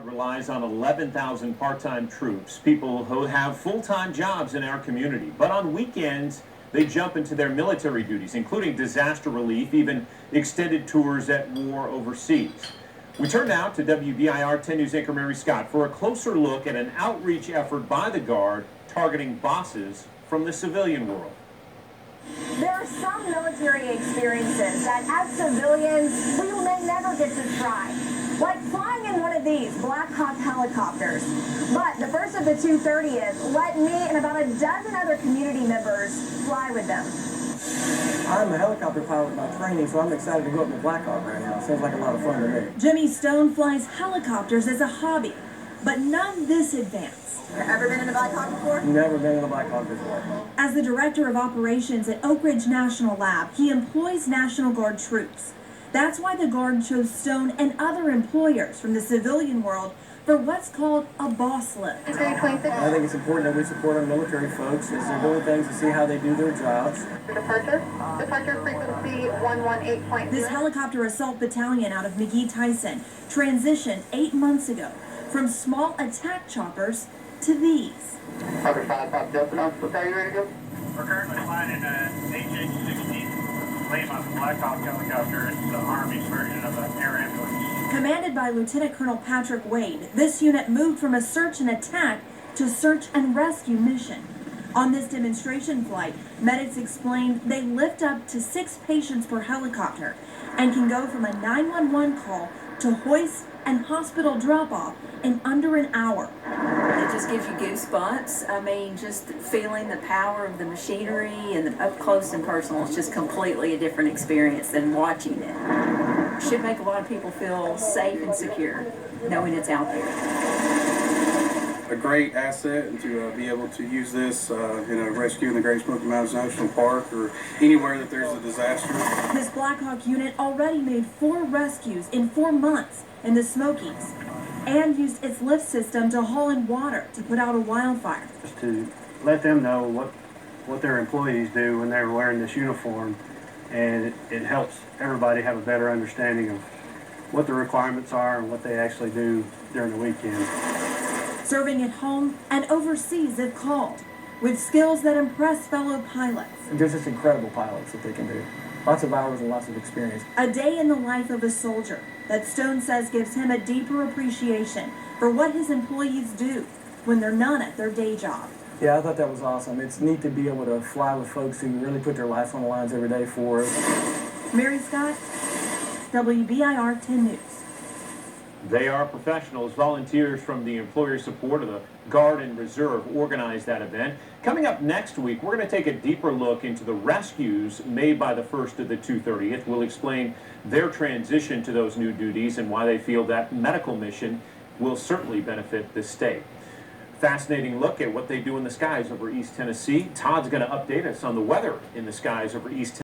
Relies on 11,000 part-time troops, people who have full-time jobs in our community. But on weekends, they jump into their military duties, including disaster relief, even extended tours at war overseas. We turned out to WBIR 10 News anchor Mary Scott for a closer look at an outreach effort by the Guard targeting bosses from the civilian world. There are some military experiences that as civilians we may never get to try. Like flying in one of these Blackhawk helicopters. But the first of the 230th let me and about a dozen other community members fly with them. I'm a helicopter pilot by training, so I'm excited to go up in the Blackhawk right now. Sounds like a lot of fun to me. Jimmy Stone flies helicopters as a hobby, but none this advanced. Ever been in a Blackhawk before? Never been in a Blackhawk before. As the director of operations at Oak Ridge National Lab, he employs National Guard troops. That's why the Guard chose Stone and other employers from the civilian world for what's called a boss lift. I think it's important that we support our military folks as they're doing things to see how they do their jobs. Departure frequency 118.0. This helicopter assault battalion out of McGee Tyson transitioned 8 months ago from small attack choppers to these. Other 5 Pop Delta, are you ready to go? We're currently flying in a HH60 Blackhawk helicopter. It's the Army's version of an air ambulance. Commanded by Lieutenant Colonel Patrick Wade, this unit moved from a search and attack to search and rescue mission. On this demonstration flight, medics explained they lift up to 6 patients per helicopter and can go from a 911 call to hoist and hospital drop-off in under an hour. It just gives you goosebumps. I mean, just feeling the power of the machinery and the up close and personal is just completely a different experience than watching it. Should make a lot of people feel safe and secure knowing it's out there. A great asset, and to be able to use this in a rescue in the Great Smoky Mountains National Park or anywhere that there's a disaster. This Blackhawk unit already made 4 rescues in 4 months in the Smokies and used its lift system to haul in water to put out a wildfire. Just to let them know what their employees do when they're wearing this uniform, and it helps everybody have a better understanding of what the requirements are and what they actually do during the weekend. Serving at home and overseas if called, with skills that impress fellow pilots. They're just incredible pilots that they can do. Lots of hours and lots of experience. A day in the life of a soldier that Stone says gives him a deeper appreciation for what his employees do when they're not at their day job. Yeah, I thought that was awesome. It's neat to be able to fly with folks who really put their life on the lines every day for us. Mary Scott, WBIR 10 News. They are professionals. Volunteers from the employer support of the Guard and Reserve organized that event. Coming up next week, we're going to take a deeper look into the rescues made by the 1st of the 230th. We'll explain their transition to those new duties and why they feel that medical mission will certainly benefit the state. Fascinating look at what they do in the skies over East Tennessee. Todd's going to update us on the weather in the skies over East Tennessee.